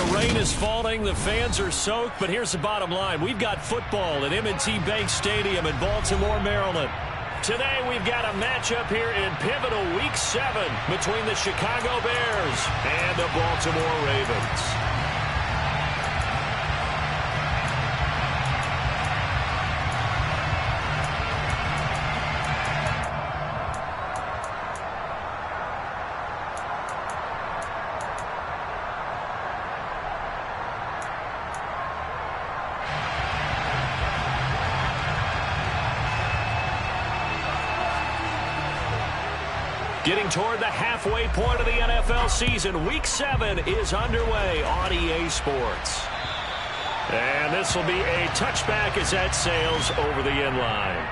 the rain is falling. The fans are soaked. But here's the bottom line. We've got football at M&T Bank Stadium in Baltimore, Maryland. Today we've got a matchup here in pivotal Week 7 between the Chicago Bears and the Baltimore Ravens. Getting toward the halfway point of the NFL season, Week 7 is underway on EA Sports. And this will be a touchback as that sails over the end line.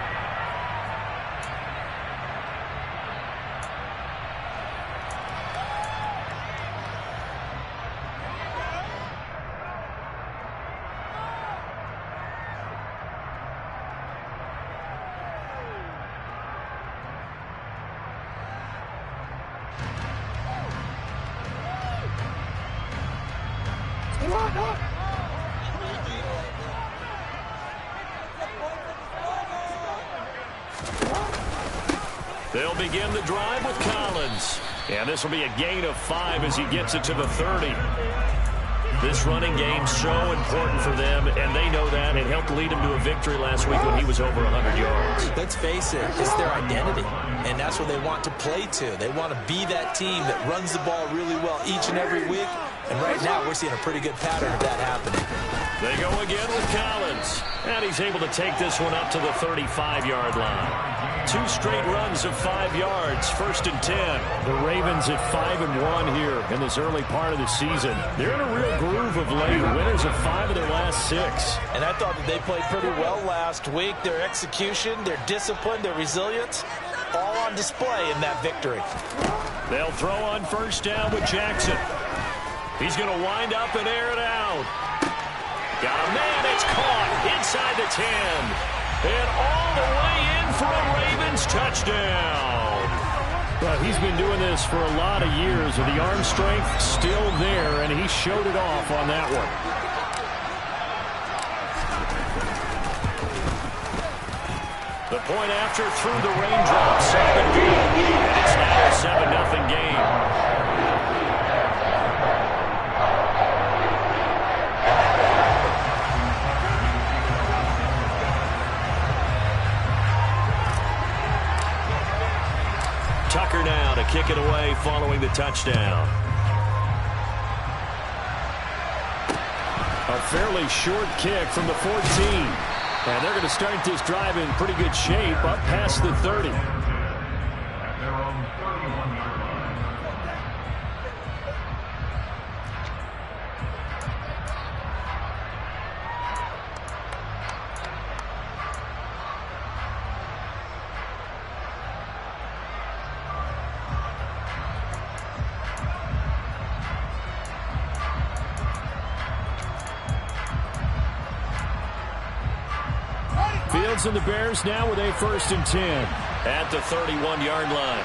They'll begin the drive with Collins. And this will be a gain of 5 as he gets it to the 30. This running game so important for them, and they know that. It helped lead him to a victory last week when he was over 100 yards. Let's face it, it's their identity, and that's what they want to play to. They want to be that team that runs the ball really well each and every week, and right now we're seeing a pretty good pattern of that happening. They go again with Collins, and he's able to take this one up to the 35-yard line. 2 straight runs of 5 yards, 1st and 10. The Ravens at 5-1 here in this early part of the season. They're in a real groove of late. Winners of 5 of their last 6. And I thought that they played pretty well last week. Their execution, their discipline, their resilience, all on display in that victory. They'll throw on 1st down with Jackson. He's going to wind up and air it out. Got a man, it's caught inside the 10. And all the way in for a Ravens touchdown. Well, he's been doing this for a lot of years with the arm strength still there, and he showed it off on that one. The point after through the raindrops. 7 good. And it's now a 7-0 game. Tucker now to kick it away following the touchdown. A fairly short kick from the 14. And they're going to start this drive in pretty good shape up past the 30. Fields and the Bears now with a 1st and 10 at the 31-yard line.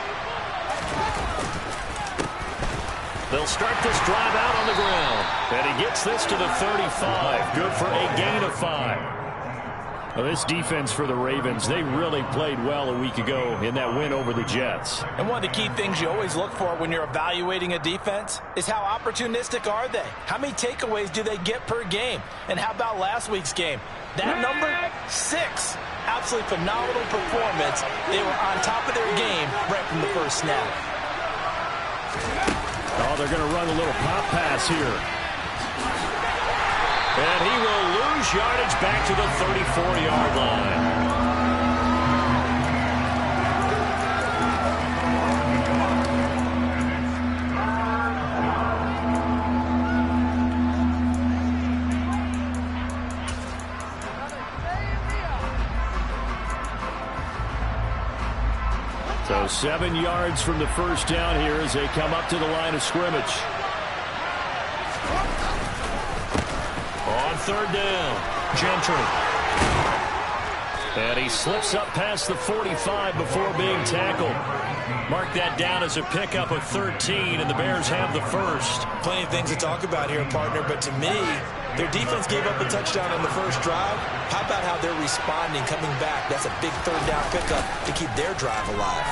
They'll start this drive out on the ground. And he gets this to the 35. Good for a gain of 5. Well, this defense for the Ravens, they really played well a week ago in that win over the Jets. And one of the key things you always look for when you're evaluating a defense is how opportunistic are they? How many takeaways do they get per game? And how about last week's game? That number, 6. Absolutely phenomenal performance. They were on top of their game right from the first snap. Oh, they're going to run a little pop pass here. And he will lose yardage back to the 34-yard line. So 7 yards from the 1st down here as they come up to the line of scrimmage. On 3rd down, Gentry. And he slips up past the 45 before being tackled. Mark that down as a pickup of 13, and the Bears have the first. Plenty of things to talk about here, partner, but to me, their defense gave up a touchdown on the first drive. How about how they're responding, coming back? That's a big third down pickup to keep their drive alive.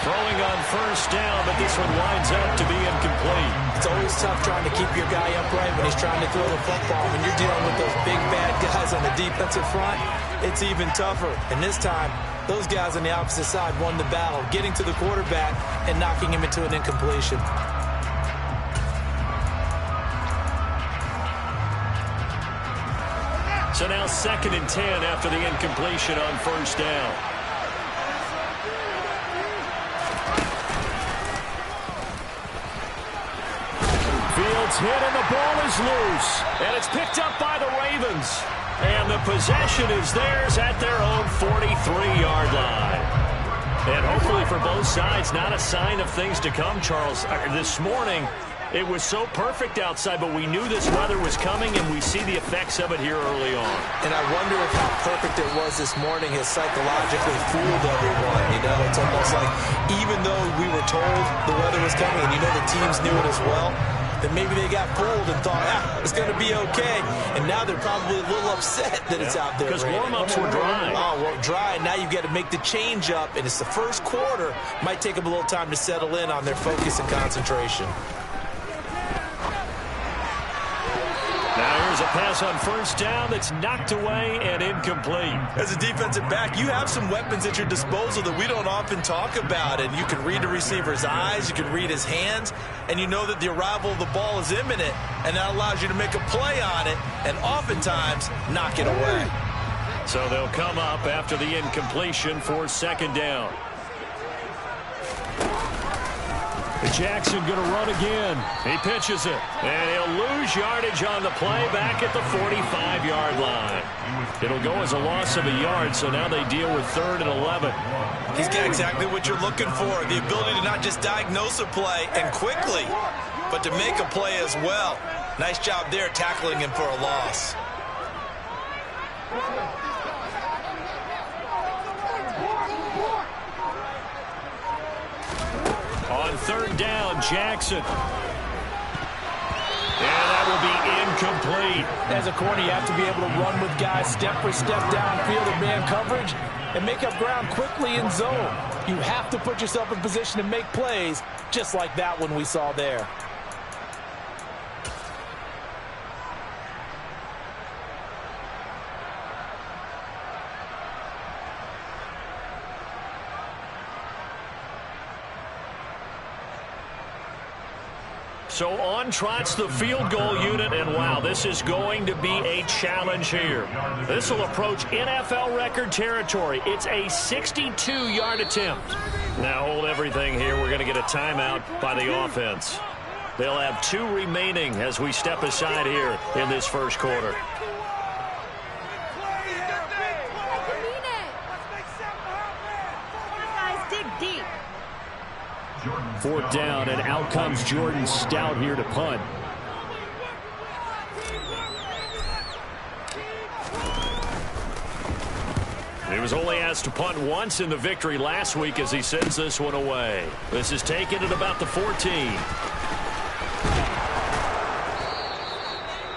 Throwing on first down, but this one winds up to be incomplete. It's always tough trying to keep your guy upright when he's trying to throw the football. When you're dealing with those big, bad guys on the defensive front, it's even tougher. And this time, those guys on the opposite side won the battle, getting to the quarterback and knocking him into an incompletion. So now 2nd and 10 after the incompletion on first down. Fields hit and the ball is loose. And it's picked up by the Ravens. And the possession is theirs at their own 43-yard line. And hopefully for both sides, not a sign of things to come, Charles. This morning, it was so perfect outside, but we knew this weather was coming, and we see the effects of it here early on. And I wonder if how perfect it was this morning has psychologically fooled everyone. You know, it's almost like even though we were told the weather was coming, and you know the teams knew it as well, that maybe they got fooled and thought, it's going to be okay. And now they're probably a little upset that it's out there. Because warm-ups were dry. Oh, well, dry. Now you've got to make the change up, and it's the first quarter. Might take them a little time to settle in on their focus and concentration. Now here's a pass on first down that's knocked away and incomplete. As a defensive back, you have some weapons at your disposal that we don't often talk about. And you can read the receiver's eyes, you can read his hands, and you know that the arrival of the ball is imminent, and that allows you to make a play on it and oftentimes knock it away. So they'll come up after the incompletion for 2nd down. Jackson going to run again. He pitches it, and he'll lose yardage on the play back at the 45-yard line. It'll go as a loss of a yard, so now they deal with 3rd and 11. He's got exactly what you're looking for, the ability to not just diagnose a play and quickly, but to make a play as well. Nice job there tackling him for a loss. On 3rd down, Jackson. And that will be incomplete. As a corner, you have to be able to run with guys step for step downfield in man coverage and make up ground quickly in zone. You have to put yourself in position to make plays just like that one we saw there. So on trots the field goal unit, and wow, this is going to be a challenge here. This will approach NFL record territory. It's a 62-yard attempt. Now hold everything here. We're going to get a timeout by the offense. They'll have 2 remaining as we step aside here in this first quarter. Deep. 4th down, and out comes Jordan Stout here to punt. He was only asked to punt once in the victory last week as he sends this one away. This is taken at about the 14.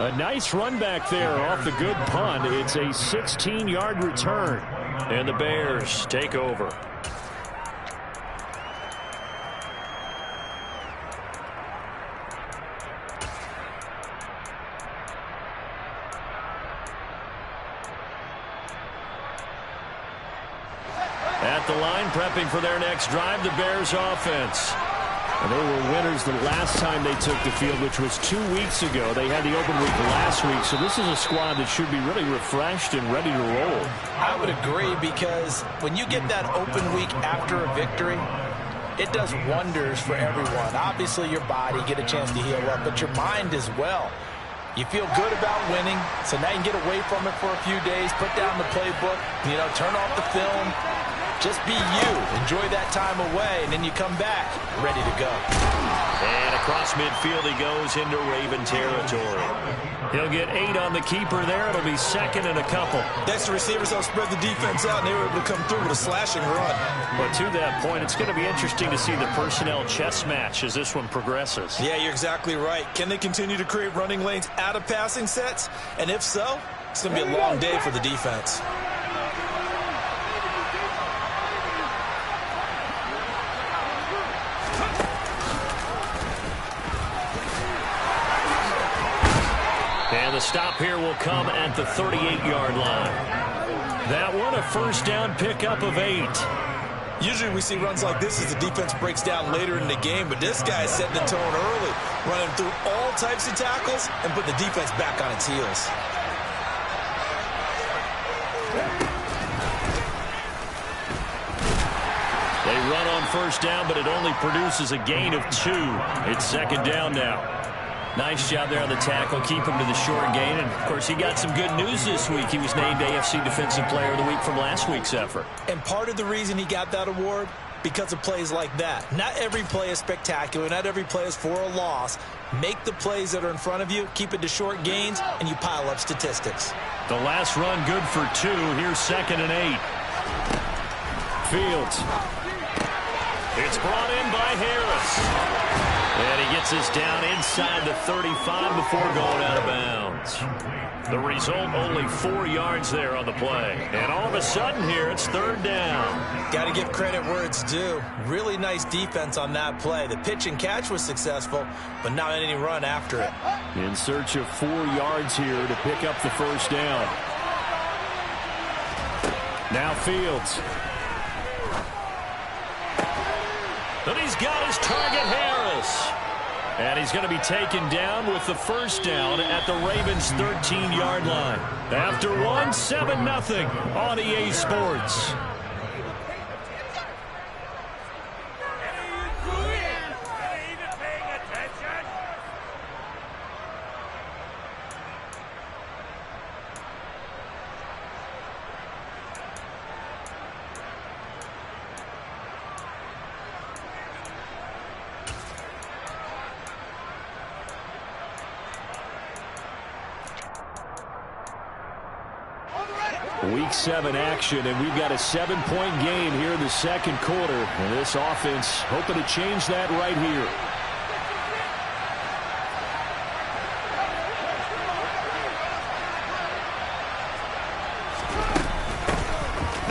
A nice run back there off the good punt. It's a 16-yard return, and the Bears take over. At the line, prepping for their next drive, the Bears offense. And they were winners the last time they took the field, which was 2 weeks ago. They had the open week last week, so this is a squad that should be really refreshed and ready to roll. I would agree, because when you get that open week after a victory, it does wonders for everyone. Obviously, your body, get a chance to heal up, but your mind as well. You feel good about winning, so now you can get away from it for a few days, put down the playbook, turn off the film, Just be you. Enjoy that time away, and then you come back ready to go. And across midfield he goes into Raven territory. He'll get 8 on the keeper there. It'll be second and a couple. Next, the receivers will spread the defense out, and they were able to come through with a slashing run. But to that point, it's going to be interesting to see the personnel chess match as this one progresses. Yeah, you're exactly right. Can they continue to create running lanes out of passing sets? And if so, it's going to be a long day for the defense. And the stop here will come at the 38-yard line. That one, a first down pickup of 8. Usually we see runs like this as the defense breaks down later in the game, but this guy is setting the tone early, running through all types of tackles and putting the defense back on its heels. They run on first down, but it only produces a gain of 2. It's second down now. Nice job there on the tackle. Keep him to the short gain. And, of course, he got some good news this week. He was named AFC Defensive Player of the Week from last week's effort. And part of the reason he got that award, because of plays like that. Not every play is spectacular. Not every play is for a loss. Make the plays that are in front of you, keep it to short gains, and you pile up statistics. The last run good for 2. Here's second and 8. Fields. It's brought in by Harris. And he gets us down inside the 35 before going out of bounds. The result, only 4 yards there on the play. And all of a sudden here, it's third down. Got to give credit where it's due. Really nice defense on that play. The pitch and catch was successful, but not any run after it. In search of 4 yards here to pick up the first down. Now Fields. And he's got his target, Harris. And he's going to be taken down with the first down at the Ravens' 13-yard line. After 1, 7-0 on EA Sports. Week 7 action, and we've got a 7-point game here in the second quarter. And this offense hoping to change that right here.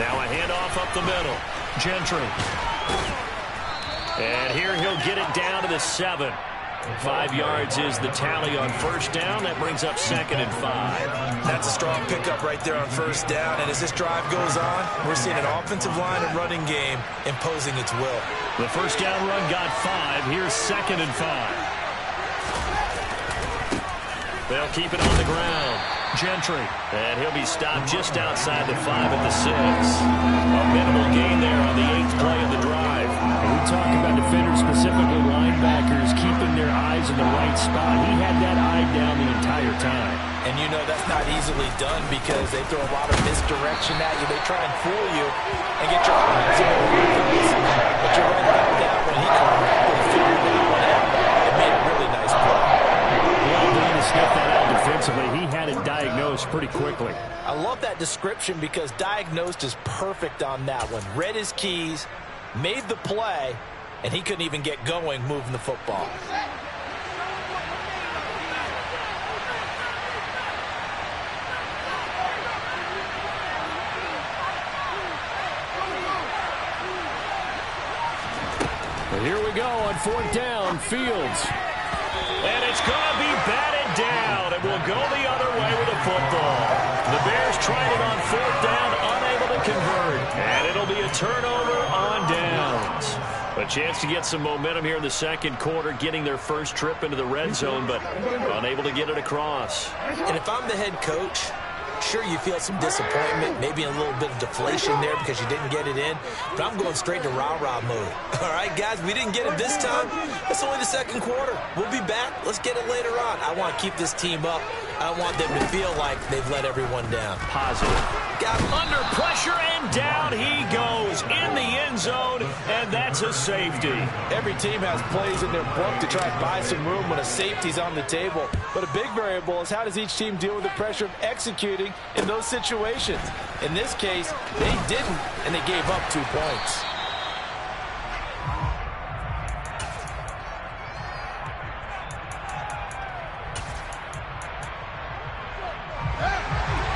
Now a handoff up the middle. Gentry. And here he'll get it down to the 7. 5 yards is the tally on first down. That brings up second and 5. That's a strong pickup right there on first down. And as this drive goes on, we're seeing an offensive line and running game imposing its will. The first down run got 5. Here's second and 5. They'll keep it on the ground. Gentry. And he'll be stopped just outside the 5 at the 6. A minimal gain there on the 8th play of the drive. We talk about defenders, specifically linebackers, keeping their eyes in the right spot. He had that eye down the entire time. And you know that's not easily done because they throw a lot of misdirection at you. They try and fool you and get your eyes on the defense. But you're right about that when he figured that one out and made a really nice play. Well, he had to sniff that out defensively. He had it diagnosed pretty quickly. I love that description because diagnosed is perfect on that one. Read his keys, made the play, and he couldn't even get going moving the football. Well, here we go on fourth down. Fields. And it's going to be batted down. It will go the other way with the football. The Bears tried it on fourth down, unable to convert. And it'll be a turnover on downs. A chance to get some momentum here in the second quarter, getting their first trip into the red zone, but unable to get it across. And if I'm the head coach, sure, you feel some disappointment, maybe a little bit of deflation there because you didn't get it in, but I'm going straight to rah-rah mode. All right, guys, we didn't get it this time. It's only the second quarter. We'll be back. Let's get it later on. I want to keep this team up. I want them to feel like they've let everyone down. Positive. Got under pressure, and down he goes zone, and that's a safety. Every team has plays in their book to try and buy some room when a safety's on the table. But a big variable is how does each team deal with the pressure of executing in those situations. In this case, they didn't, and they gave up 2 points.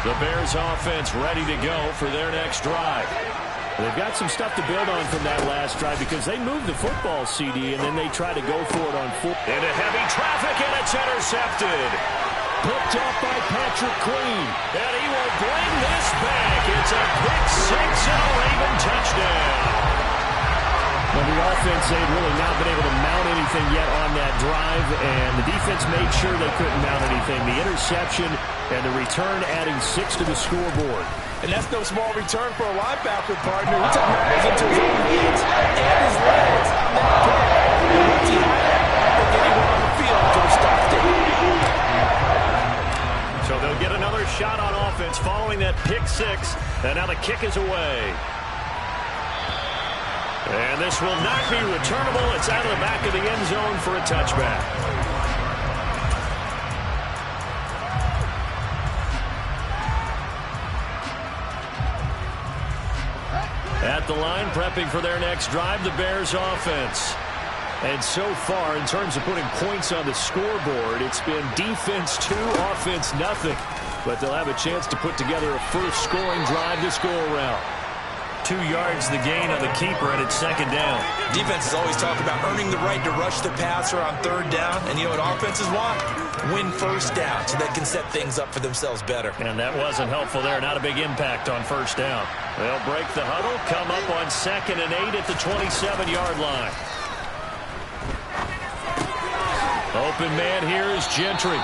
The Bears offense ready to go for their next drive. They've got some stuff to build on from that last drive because they moved the football, CD, and then they try to go for it on foot. Into heavy traffic, and it's intercepted. Picked up by Patrick Queen. And he will bring this back. It's a pick six and a Raven touchdown. Well, the offense, they've really not been able to mount anything yet on that drive, and the defense made sure they couldn't mount anything. The interception and the return adding 6 to the scoreboard. And that's no small return for a linebacker partner. He took matters into his own hands and his legs on that pick. And once he had it, they'll get him on the field until he stopped it. So they'll get another shot on offense following that pick six, and now the kick is away. And this will not be returnable. It's out of the back of the end zone for a touchback. At the line, prepping for their next drive, the Bears offense. And so far, in terms of putting points on the scoreboard, it's been defense 2, offense nothing. But they'll have a chance to put together a first scoring drive this go-around. 2 yards the gain on the keeper, and it's second down. Defenses always talk about earning the right to rush the passer on third down. And you know what offenses want? Win first down so they can set things up for themselves better. And that wasn't helpful there. Not a big impact on first down. They'll break the huddle, come up on 2nd and 8 at the 27-yard line. Open man here is Gentry.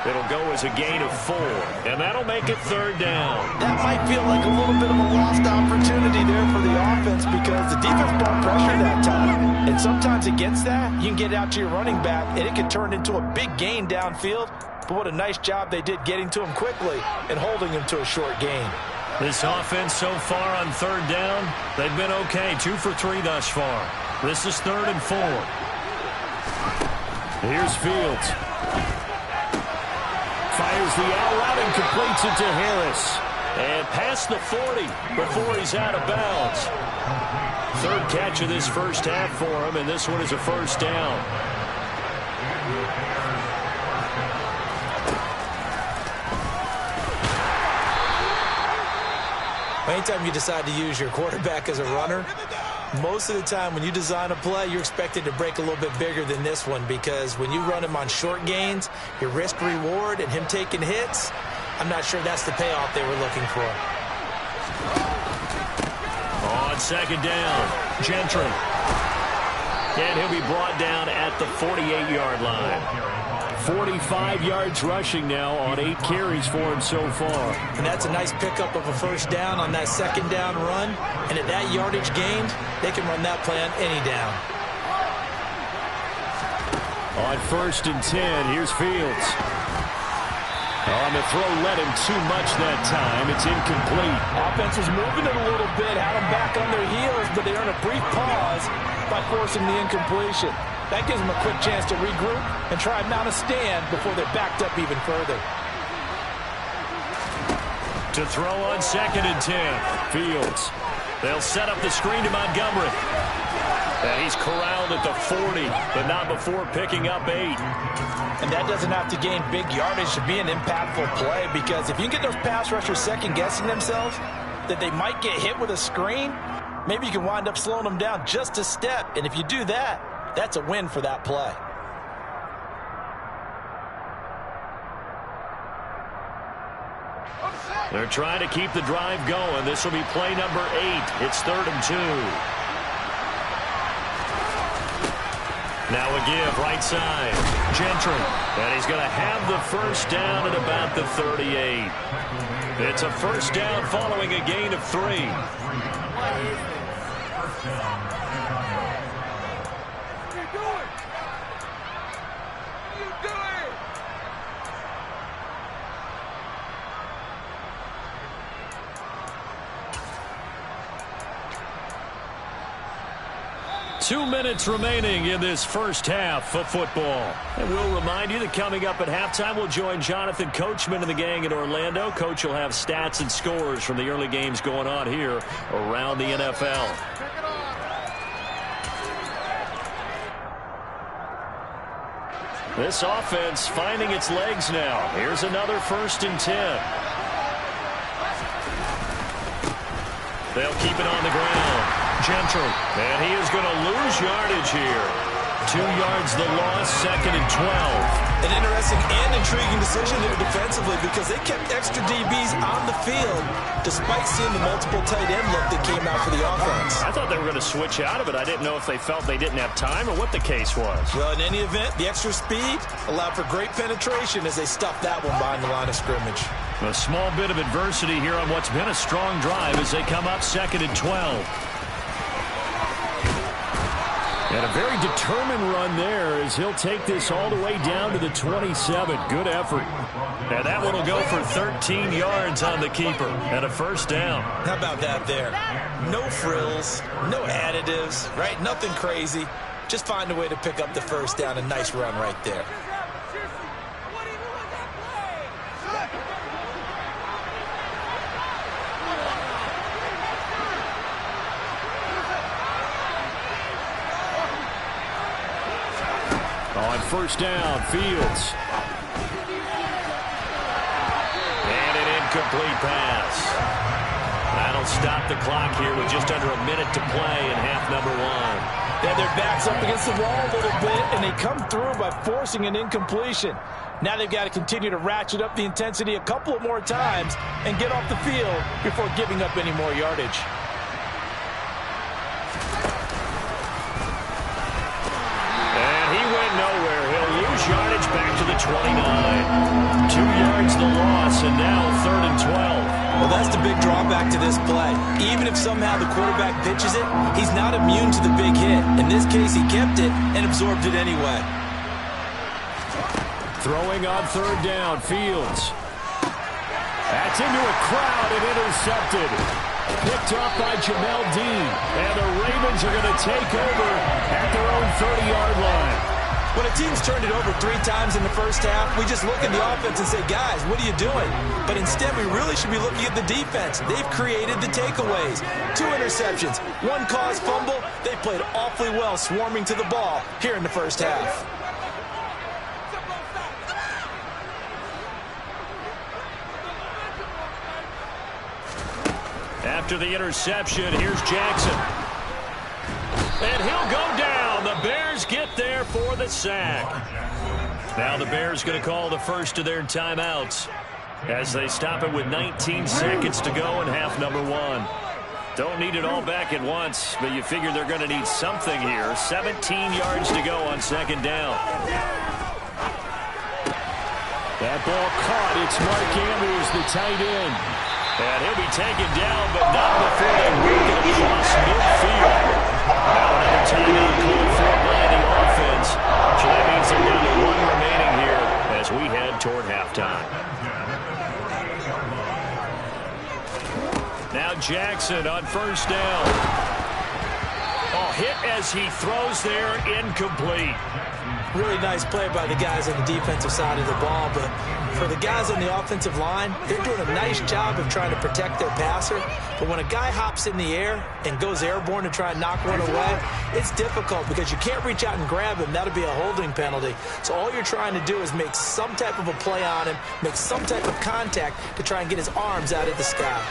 It'll go as a gain of 4, and that'll make it third down. That might feel like a little bit of a lost opportunity there for the offense because the defense brought pressure that time. And sometimes against that, you can get out to your running back, and it can turn into a big gain downfield. But what a nice job they did getting to him quickly and holding him to a short gain. This offense so far on third down, they've been okay. 2 for 3 thus far. This is 3rd and 4. Here's Fields. Fires the out route and completes it to Harris. And past the 40 before he's out of bounds. 3rd catch of this first half for him, and this one is a first down. Anytime you decide to use your quarterback as a runner, most of the time when you design a play, you're expected to break a little bit bigger than this one because when you run him on short gains, your risk-reward and him taking hits, I'm not sure that's the payoff they were looking for. On 2nd down, Gentry. And he'll be brought down at the 48-yard line. 45 yards rushing now on 8 carries for him so far. And that's a nice pickup of a first down on that 2nd down run. And at that yardage gained, they can run that play on any down. On 1st and 10, here's Fields. On the throw, led him too much that time. It's incomplete. Offense was moving it a little bit, had them back on their heels, but they earned a brief pause by forcing the incompletion. That gives them a quick chance to regroup and try and mount a stand before they're backed up even further. To throw on 2nd and 10, Fields. They'll set up the screen to Montgomery. And he's corralled at the 40, but not before picking up 8. And that doesn't have to gain big yardage to be an impactful play because if you can get those pass rushers second-guessing themselves that they might get hit with a screen, maybe you can wind up slowing them down just a step. And if you do that, that's a win for that play. They're trying to keep the drive going. This will be play number 8. It's 3rd and 2. Now a give, right side. Gentry. And he's going to have the first down at about the 38. It's a first down following a gain of 3. 2 minutes remaining in this first half of football. And we'll remind you that coming up at halftime, we'll join Jonathan Coachman and the gang in Orlando. Coach will have stats and scores from the early games going on here around the NFL. This offense finding its legs now. Here's another 1st and 10. They'll keep it on the ground. Gentry. And he is going to lose yardage here. 2 yards the loss, 2nd and 12. An interesting and intriguing decision there defensively because they kept extra DBs on the field despite seeing the multiple tight end look that came out for the offense. I thought they were going to switch out of it. I didn't know if they felt they didn't have time or what the case was. Well, in any event, the extra speed allowed for great penetration as they stuffed that one behind the line of scrimmage. A small bit of adversity here on what's been a strong drive as they come up 2nd and 12. And a very determined run there as he'll take this all the way down to the 27. Good effort. And that one will go for 13 yards on the keeper and a 1st down. How about that there? No frills, no additives, right? Nothing crazy. Just find a way to pick up the 1st down. A nice run right there. On 1st down, Fields. And an incomplete pass. That'll stop the clock here with just under a minute to play in half number 1. Yeah, their backs up against the wall a little bit, and they come through by forcing an incompletion. Now they've got to continue to ratchet up the intensity a couple of more times and get off the field before giving up any more yardage. Nowhere. He'll lose yardage back to the 29. 2 yards the loss, and now 3rd and 12. Well, that's the big drawback to this play. Even if somehow the quarterback pitches it, he's not immune to the big hit. In this case, he kept it and absorbed it anyway. Throwing on 3rd down, Fields. That's into a crowd and intercepted. Picked off by Jamel Dean. And the Ravens are going to take over at their own 30-yard line. When a team's turned it over 3 times in the first half, we just look at the offense and say, guys, what are you doing? But instead, we really should be looking at the defense. They've created the takeaways. 2 interceptions, 1 caused fumble. They played awfully well swarming to the ball here in the first half. After the interception, here's Jackson. And he'll go down. The Bears get there for the sack. Now the Bears going to call the first of their timeouts as they stop it with 19 seconds to go in half number 1. Don't need it all back at once, but you figure they're going to need something here. 17 yards to go on 2nd down. That ball caught. It's Mark Andrews, the tight end. And he'll be taken down, but not before they work it across midfield. Now another timeout called for by the offense. So that means they're down to 1 remaining here as we head toward halftime. Now Jackson on 1st down. Oh, hit as he throws there, incomplete. Really nice play by the guys on the defensive side of the ball, but for the guys on the offensive line, they're doing a nice job of trying to protect their passer. But when a guy hops in the air and goes airborne to try and knock one away, it's difficult because you can't reach out and grab him. That'll be a holding penalty. So all you're trying to do is make some type of a play on him, make some type of contact to try and get his arms out of the sky.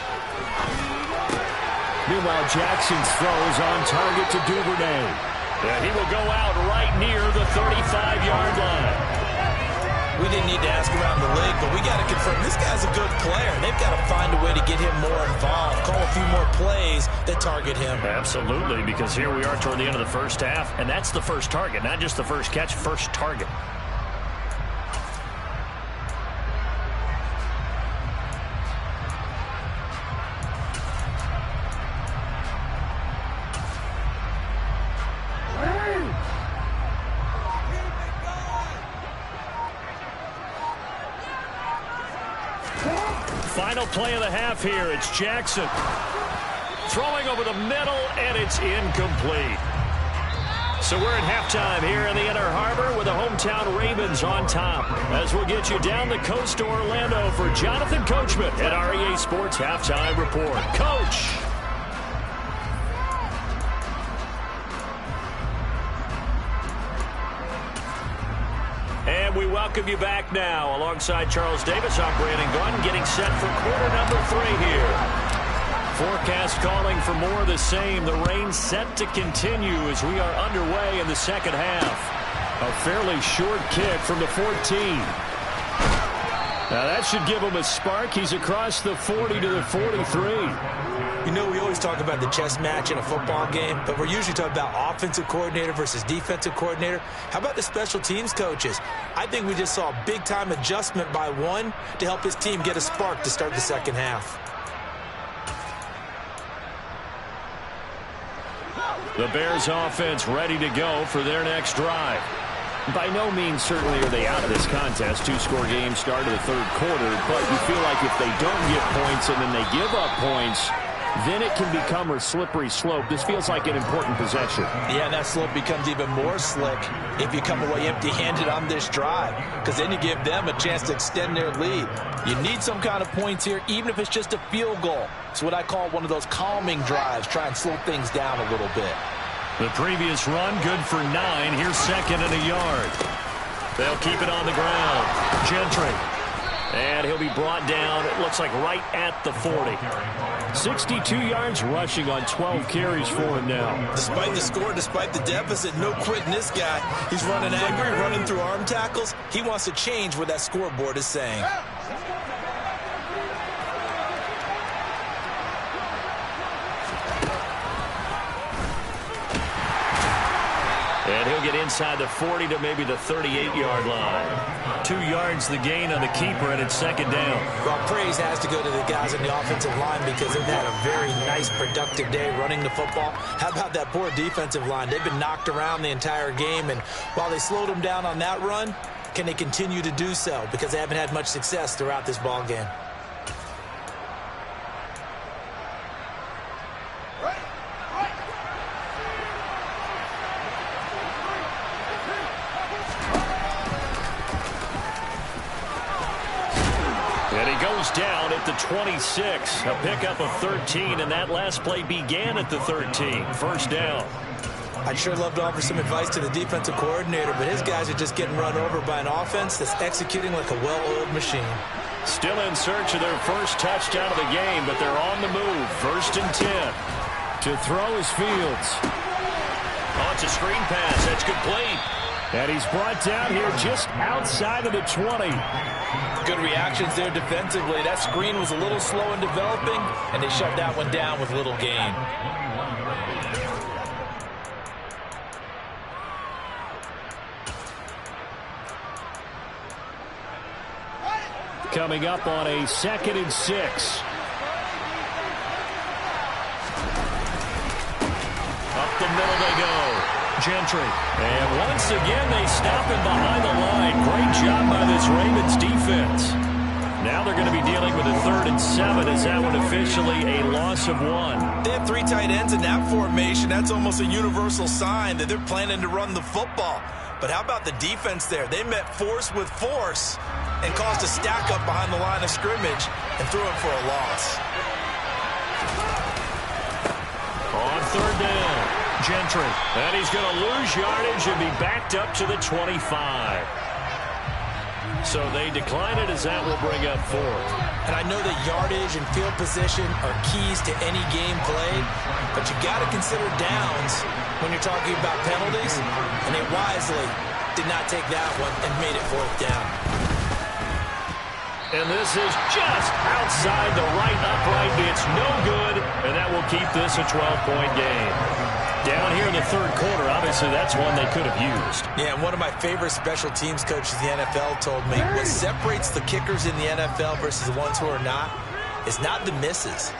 Meanwhile, Jackson's throw is on target to Duvernay. And he will go out right near the 35-yard line. We didn't need to ask around the league, but we got to confirm this guy's a good player. They've got to find a way to get him more involved, call a few more plays that target him. Absolutely, because here we are toward the end of the first half, and that's the first target, not just the first catch, first target. Final play of the half here. It's Jackson throwing over the middle, and it's incomplete. So we're at halftime here in the Inner Harbor with the hometown Ravens on top. As we'll get you down the coast to Orlando for Jonathan Coachman at REA Sports Halftime Report. Coach! And we welcome you back now. Alongside Charles Davis, I'm Brandon Gunn, getting set for quarter number 3 here. Forecast calling for more of the same. The rain set to continue as we are underway in the second half. A fairly short kick from the 14. Now that should give him a spark. He's across the 40 to the 43. You know, we always talk about the chess match in a football game, but we're usually talking about offensive coordinator versus defensive coordinator. How about the special teams coaches? I think we just saw a big-time adjustment by one to help his team get a spark to start the second half. The Bears offense ready to go for their next drive. By no means certainly are they out of this contest. 2-score game start of the third quarter, but you feel like if they don't get points and then they give up points, then it can become a slippery slope. This feels like an important possession. Yeah, and that slope becomes even more slick if you come away empty-handed on this drive, because then you give them a chance to extend their lead. You need some kind of points here, even if it's just a field goal. It's what I call one of those calming drives. Try and slow things down a little bit. The previous run, good for 9. Here's second and a yard. They'll keep it on the ground. Gentry. And he'll be brought down, it looks like right at the 40. 62 yards rushing on 12 carries for him now. Despite the score, despite the deficit, no quitting this guy. He's running angry, running through arm tackles. He wants to change what that scoreboard is saying. And he'll get inside the 40 to maybe the 38-yard line. 2 yards the gain on the keeper, and it's second down. Well, praise has to go to the guys on the offensive line because they've had a very nice, productive day running the football. How about that poor defensive line? They've been knocked around the entire game, and while they slowed them down on that run, can they continue to do so? Because they haven't had much success throughout this ball game. Down at the 26. A pickup of 13, and that last play began at the 13. First down. I'd sure love to offer some advice to the defensive coordinator, but his guys are just getting run over by an offense that's executing like a well-oiled machine. Still in search of their first touchdown of the game, but they're on the move. First and 10. To throw is Fields. Oh, it's a screen pass. That's complete. And he's brought down here just outside of the 20. Good reactions there defensively. That screen was a little slow in developing, and they shut that one down with little gain. Coming up on a 2nd and 6. Up the middle they go. Gentry. And once again, they stop him behind the line. Great job by this Ravens defense. Now they're going to be dealing with a 3rd and 7. Is that one officially a loss of 1? They have 3 tight ends in that formation. That's almost a universal sign that they're planning to run the football. But how about the defense there? They met force with force and caused a stack up behind the line of scrimmage and threw him for a loss. On 3rd down. Gentry. And he's going to lose yardage and be backed up to the 25. So they decline it as that will bring up 4th. And I know that yardage and field position are keys to any game played, but you got to consider downs when you're talking about penalties, and they wisely did not take that one and made it 4th down. And this is just outside the right upright. It's no good, and that will keep this a 12-point game. Down here in the 3rd quarter, obviously that's one they could have used. Yeah, and one of my favorite special teams coaches in the NFL told me what separates the kickers in the NFL versus the ones who are not is not the misses.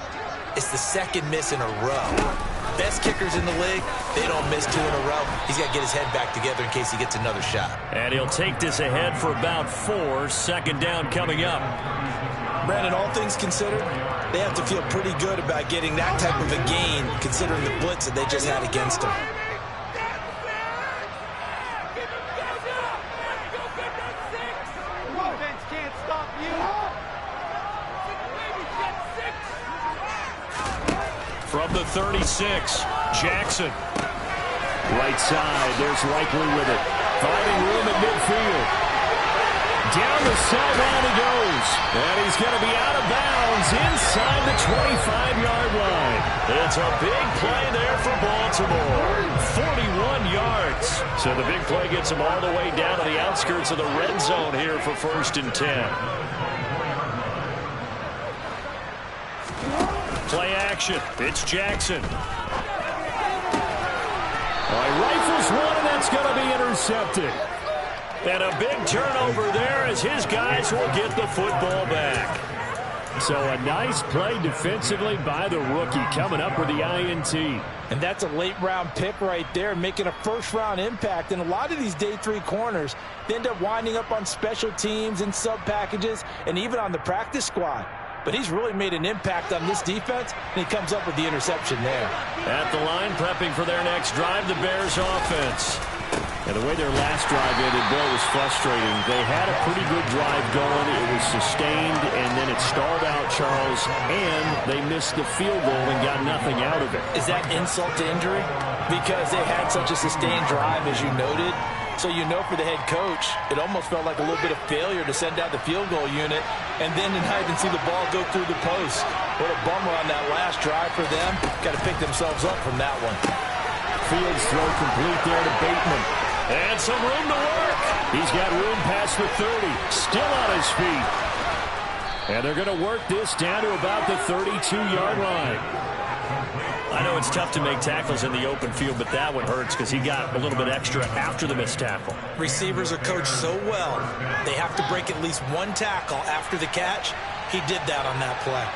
It's the second miss in a row. Best kickers in the league, they don't miss 2 in a row. He's got to get his head back together in case he gets another shot. And he'll take this ahead for about 4. 2nd down coming up. Brandon, all things considered, they have to feel pretty good about getting that type of a gain considering the blitz that they just had against them. the 36. Jackson. Right side, there's Likely with it. Finding room at midfield. Down the sideline he goes. And he's going to be out of bounds inside the 25-yard line. It's a big play there for Baltimore. 41 yards. So the big play gets him all the way down to the outskirts of the red zone here for 1st and 10. Play action. It's Jackson. Rifles one, and that's going to be intercepted. And a big turnover there as his guys will get the football back. So a nice play defensively by the rookie coming up with the INT. And that's a late-round pick right there, making a first-round impact. And a lot of these day 3 corners, they end up winding up on special teams and sub-packages and even on the practice squad. But he's really made an impact on this defense, and he comes up with the interception there. At the line, prepping for their next drive, the Bears offense. And the way their last drive ended, Bill, was frustrating. They had a pretty good drive going. It was sustained, and then it stalled out, Charles, and they missed the field goal and got nothing out of it. Is that insult to injury? Because they had such a sustained drive, as you noted. So you know for the head coach, it almost felt like a little bit of failure to send out the field goal unit and then tonight and see the ball go through the post. What a bummer on that last drive for them. Got to pick themselves up from that one. Fields throw complete there to Bateman. And some room to work. He's got room past the 30. Still on his feet. And they're going to work this down to about the 32-yard line. I know it's tough to make tackles in the open field, but that one hurts because he got a little bit extra after the missed tackle. Receivers are coached so well, they have to break at least one tackle after the catch. He did that on that play.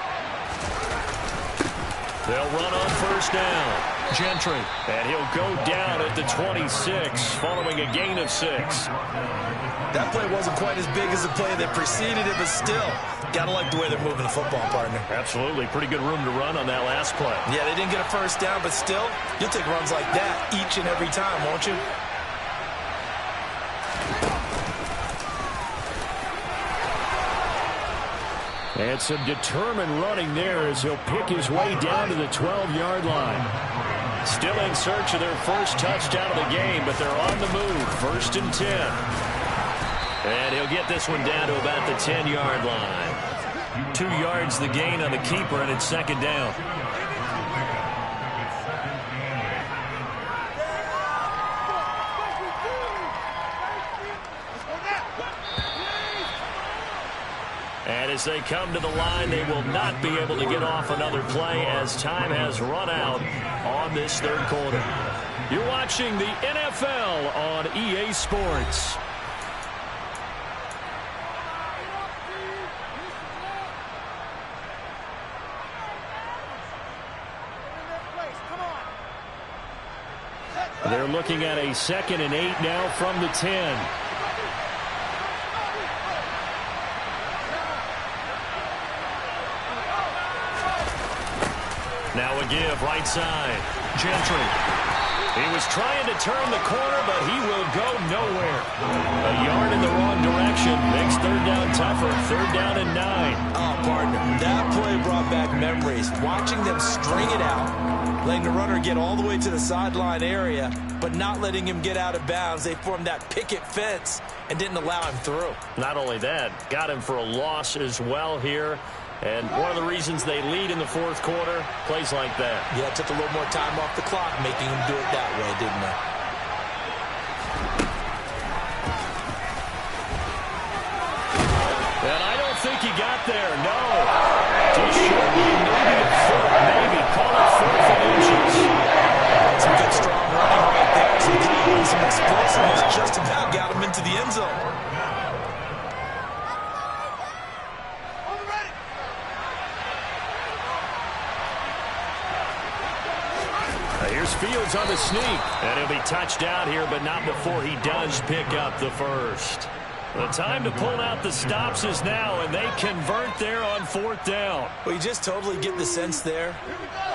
They'll run on 1st down. Gentry. And he'll go down at the 26 following a gain of 6. That play wasn't quite as big as the play that preceded it, but still, gotta like the way they're moving the football, partner. Absolutely. Pretty good room to run on that last play. Yeah, they didn't get a 1st down, but still, you'll take runs like that each and every time, won't you? And some determined running there as he'll pick his way down to the 12-yard line. Still in search of their first touchdown of the game, but they're on the move. 1st and 10. And he'll get this one down to about the 10-yard line. 2 yards the gain on the keeper, and it's 2nd down. And as they come to the line, they will not be able to get off another play as time has run out on this 3rd quarter. You're watching the NFL on EA Sports. They're looking at a 2nd and 8 now from the 10. Now a give, right side. Gentry. He was trying to turn the corner, but he will go nowhere. A yard in the wrong direction. Makes 3rd down tougher. 3rd down and 9. Oh, partner, that play brought back memories. Watching them string it out, letting the runner get all the way to the sideline area, but not letting him get out of bounds. They formed that picket fence and didn't allow him through. Not only that, got him for a loss as well here. And one of the reasons they lead in the 4th quarter, plays like that. Yeah, it took a little more time off the clock, making him do it that way, didn't it? And I don't think he got there, no. Just short, maybe a foot, maybe. Call it 4th and inches. Some good strong running right there. Some explosiveness just about got him into the end zone. Here's Fields on the sneak. And he'll be touched out here, but not before he does pick up the 1st. The time to pull out the stops is now, and they convert there on 4th down. Well, you just totally get the sense there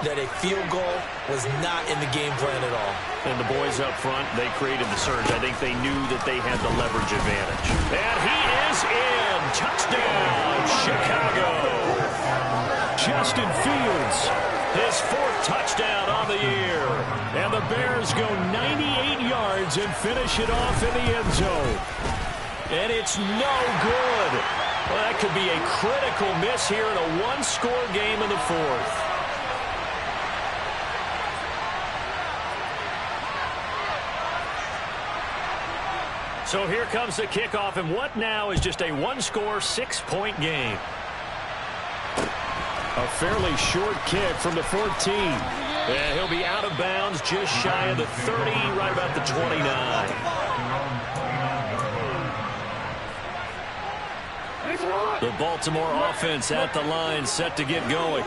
that a field goal was not in the game plan at all. And the boys up front, they created the surge. I think they knew that they had the leverage advantage. And he is in. Touchdown, Chicago. Justin Fields his 4th touchdown on the year. And the Bears go 98 yards and finish it off in the end zone. And it's no good. Well, that could be a critical miss here in a one-score game in the 4th. So here comes the kickoff, and what now is just a one-score, 6-point game. A fairly short kick from the 14. And he'll be out of bounds just shy of the 30, right about the 29. The Baltimore offense at the line, set to get going.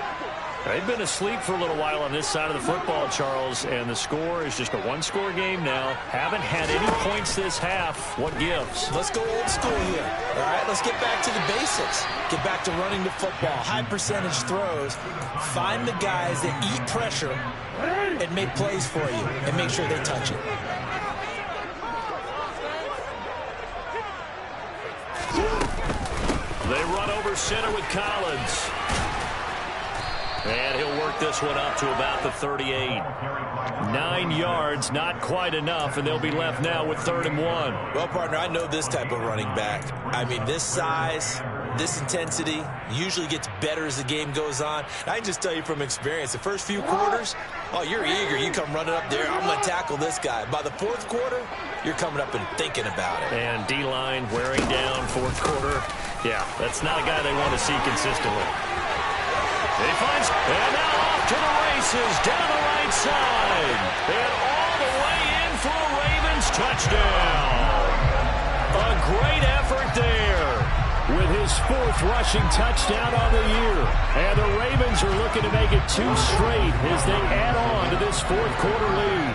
They've been asleep for a little while on this side of the football, Charles, and the score is just a one-score game now. Haven't had any points this half. What gives? Let's go old school here. All right, let's get back to the basics. Get back to running the football, high percentage throws. Find the guys that eat pressure and make plays for you and make sure they touch it. They run over center with Collins. And he'll work this one up to about the 38. 9 yards, not quite enough, and they'll be left now with 3rd and 1. Well, partner, I know this type of running back. I mean, this size, this intensity usually gets better as the game goes on. I can just tell you from experience, the first few quarters, oh, you're eager. You come running up there, I'm going to tackle this guy. By the 4th quarter, you're coming up and thinking about it. And D-line wearing down 4th quarter. Yeah, that's not a guy they want to see consistently. He finds, and now off to the races, down the right side. And all the way in for a Ravens touchdown. A great effort there. With his 4th rushing touchdown on the year. And the Ravens are looking to make it 2 straight as they add on to this 4th quarter lead.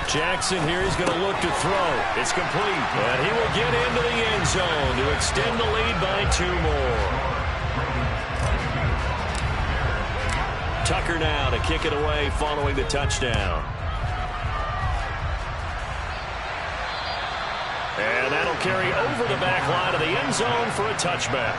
Jackson here, he's going to look to throw. It's complete. And he will get into the end zone to extend the lead by 2 more. Tucker now to kick it away following the touchdown. And that'll carry over the back line of the end zone for a touchback.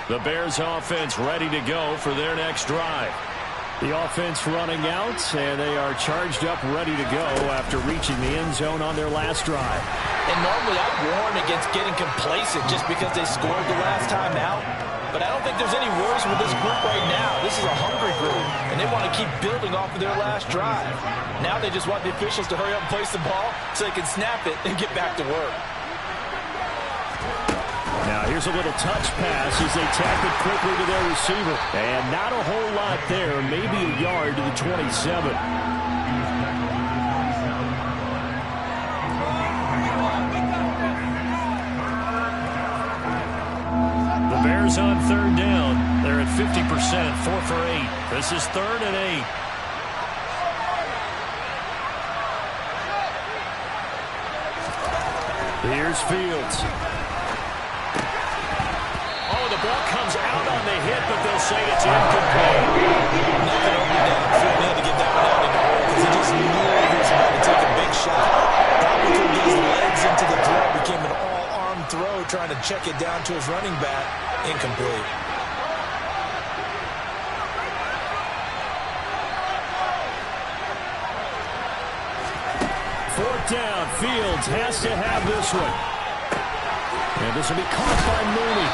The Bears offense ready to go for their next drive. The offense running out, and they are charged up, ready to go after reaching the end zone on their last drive. And normally I warn against getting complacent just because they scored the last time out. But I don't think there's any worries with this group right now. This is a hungry group, and they want to keep building off of their last drive. Now they just want the officials to hurry up and place the ball so they can snap it and get back to work. Now here's a little touch pass as they tap it quickly to their receiver. And not a whole lot there, maybe a yard to the 27. The Bears on 3rd down. They're at 50%, 4 for 8. This is 3rd and 8. Here's Fields. The ball comes out on the hit, but they'll say it's incomplete. Nothing opened down. Field had to get that one out in the hole because he just knew he was about to take a big shot. Probably couldn't get his legs into the throw. Became an all-arm throw, trying to check it down to his running back. Incomplete. Fourth down. Fields has to have this one. And this will be caught by Mooney.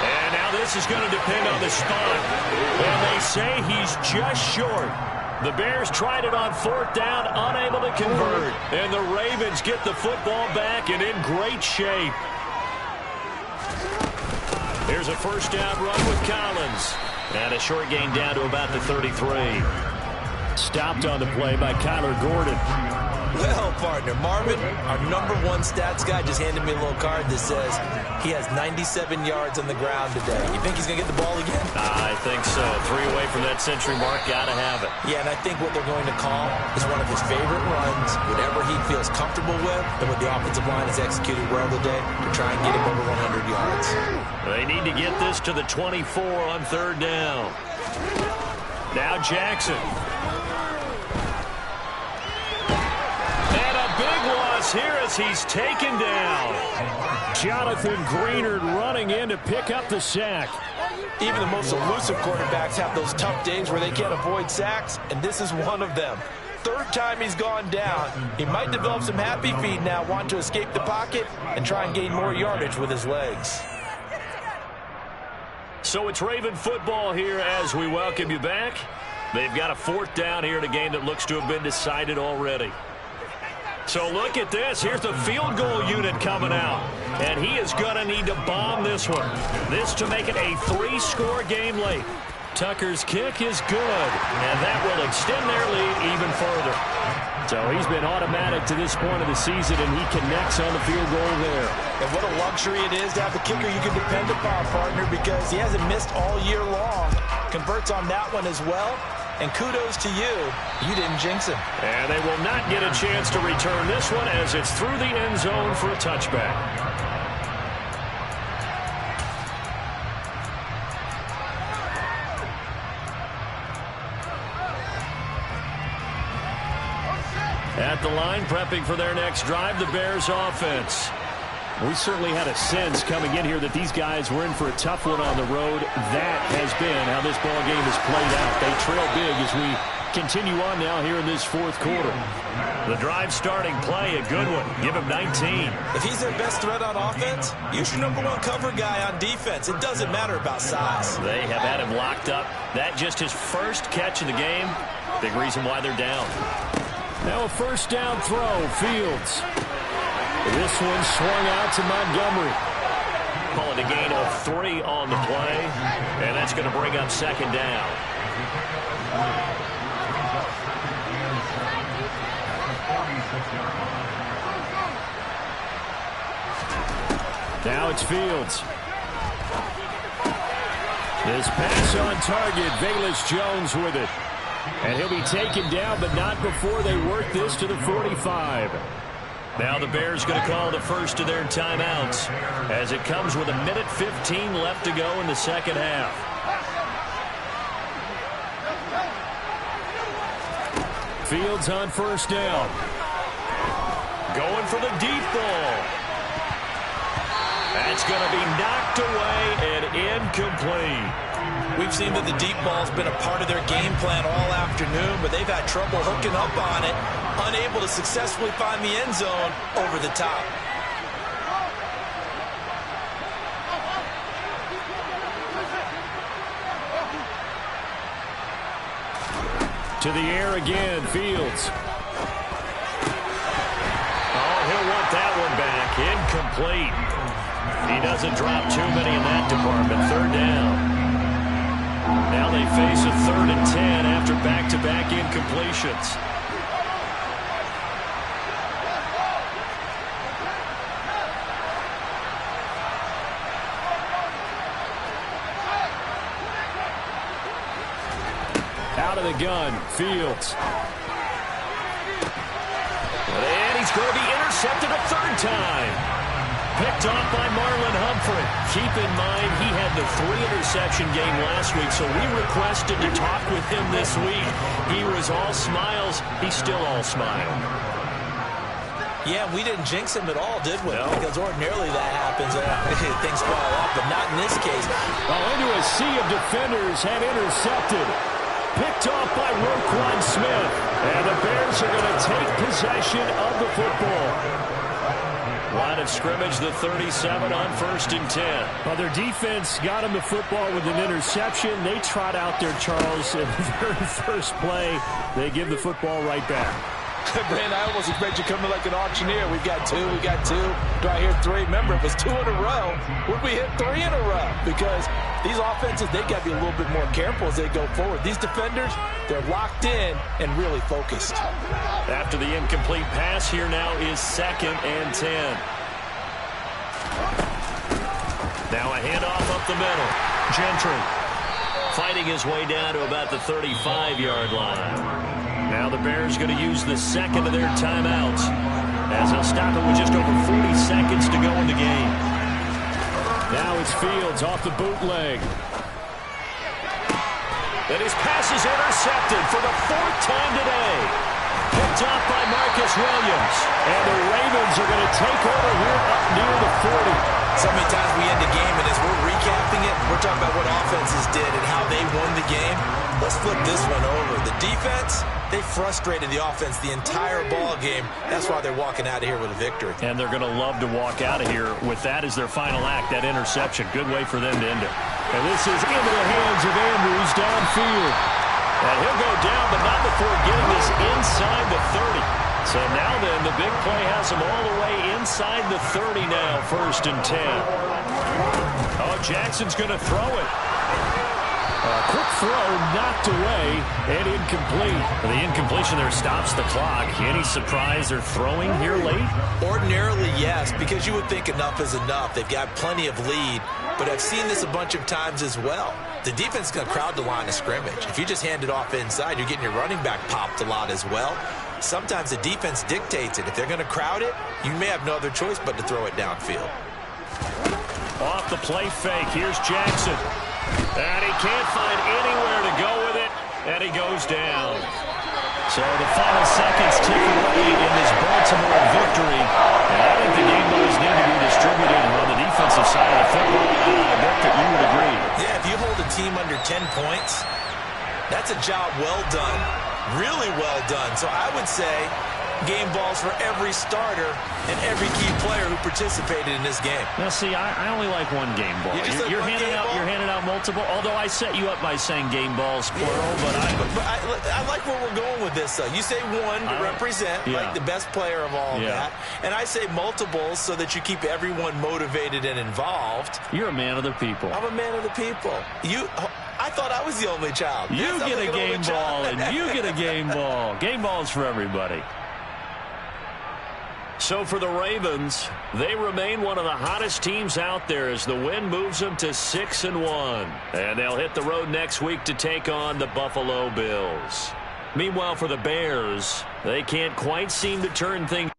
And now this is going to depend on the spot. And they say he's just short. The Bears tried it on 4th down, unable to convert. And the Ravens get the football back and in great shape. Here's a 1st down run with Collins. And a short gain down to about the 33. Stopped on the play by Kyler Gordon. Well, partner, Marvin, our #1 stats guy just handed me a little card that says he has 97 yards on the ground today. You think he's going to get the ball again? I think so. 3 away from that century mark. Got to have it. Yeah, and I think what they're going to call is one of his favorite runs, whatever he feels comfortable with, and what the offensive line has executed well today to try and get him over 100 yards. They need to get this to the 24 on 3rd down. Now Jackson. And a big loss here as he's taken down. Jonathan Greenard running in to pick up the sack. Even the most elusive quarterbacks have those tough days where they can't avoid sacks, and this is one of them. 3rd time he's gone down. He might develop some happy feet now, want to escape the pocket and try and gain more yardage with his legs. So it's Raven football here as we welcome you back. They've got a 4th down here in a game that looks to have been decided already. So look at this. Here's the field goal unit coming out. And he is going to need to bomb this one. This to make it a 3-score game late. Tucker's kick is good. And that will extend their lead even further. So he's been automatic to this point of the season, and he connects on the field goal there. And what a luxury it is to have a kicker you can depend upon, partner, because he hasn't missed all year long. Converts on that one as well. And kudos to you. You didn't jinx him. And they will not get a chance to return this one as it's through the end zone for a touchback. At the line, prepping for their next drive, the Bears offense. We certainly had a sense coming in here that these guys were in for a tough one on the road. That has been how this ball game has played out. They trail big as we continue on now here in this 4th quarter. The drive starting play, a good one. Give him 19. If he's their best threat on offense, use your #1 cover guy on defense. It doesn't matter about size. They have had him locked up. That just his first catch of the game. Big reason why they're down. Now a 1st down throw, Fields. This one swung out to Montgomery. Call it a gain of 3 on the play, and that's going to bring up 2nd down. Now it's Fields. This pass on target, Velus Jones with it. And he'll be taken down, but not before they work this to the 45. Now the Bears going to call the first of their timeouts as it comes with 1:15 left to go in the 2nd half. Fields on 1st down. Going for the deep ball. That's going to be knocked away and incomplete. We've seen that the deep ball's been a part of their game plan all afternoon, but they've had trouble hooking up on it, unable to successfully find the end zone over the top. To the air again, Fields. Oh, he'll want that one back. Incomplete. He doesn't drop too many in that department. 3rd down. Now they face a 3rd and 10 after back-to-back incompletions. Out of the gun, Fields. And he's going to be intercepted a 3rd time. Picked off by Marlon Humphrey. Keep in mind, he had the 3-interception game last week, so we requested to talk with him this week. He was all smiles. He's still all smile. Yeah, we didn't jinx him at all, did we? No. Because ordinarily that happens. Things fall off, but not in this case. Into a sea of defenders and intercepted. Picked off by Roquan Smith. And the Bears are going to take possession of the football. Line of scrimmage, the 37 on 1st and 10. Well, their defense got him the football with an interception. They trot out there, Charles, in the very first play. They give the football right back. Brand, I almost expect you coming like an auctioneer. We've got 2, we got 2. Do I hear 3? Remember, it was 2 in a row. Would we hit 3 in a row? Because These offenses, they got to be a little bit more careful as they go forward. These defenders, they're locked in and really focused. After the incomplete pass, here now is 2nd and 10. Now a handoff up the middle. Gentry fighting his way down to about the 35-yard line. Now the Bears going to use the second of their timeouts as they'll stop it with just over 40 seconds to go in the game. Now it's Fields off the bootleg. And his pass is intercepted for the 4th time today. Picked off by Marcus Williams. And the Ravens are going to take over here up near the 40. So many times we end a game, and as we're recapping it, we're talking about what offenses did and how they won the game. Let's flip this one over. The defense, they frustrated the offense the entire ball game. That's why they're walking out of here with a victory. And they're going to love to walk out of here with that as their final act, that interception. Good way for them to end it. And this is into the hands of Andrews downfield. And he'll go down, but not before getting this inside the 30. So now then, the big play has him all the way inside the 30 now, 1st and 10. Oh, Jackson's going to throw it. A quick throw knocked away and incomplete. The incompletion there stops the clock. Any surprise they're throwing here late? Ordinarily, yes, because you would think enough is enough. They've got plenty of lead, but I've seen this a bunch of times as well. The defense is going to crowd the line of scrimmage. If you just hand it off inside, you're getting your running back popped a lot as well. Sometimes the defense dictates it. If they're going to crowd it, you may have no other choice but to throw it downfield. Off the play fake, here's Jackson. And he can't find anywhere to go with it, and he goes down. So the final seconds tick away in this Baltimore victory. And I think the game balls need to be distributed on the defensive side of the football. Victor, you would agree. Yeah, if you hold a team under 10 points, that's a job well done. Really well done. So I would say game balls for every starter and every key player who participated in this game. Now, see, I only like one game ball. You're handing out multiple, although I set you up by saying game balls, plural, but I like where we're going with this, though. You say one to represent, like the best player of all that, and I say multiples so that you keep everyone motivated and involved. You're a man of the people. I'm a man of the people. I thought I was the only child. You get a game ball, and you get a game ball. Game balls for everybody. So for the Ravens, they remain one of the hottest teams out there as the win moves them to 6-1. And they'll hit the road next week to take on the Buffalo Bills. Meanwhile, for the Bears, they can't quite seem to turn things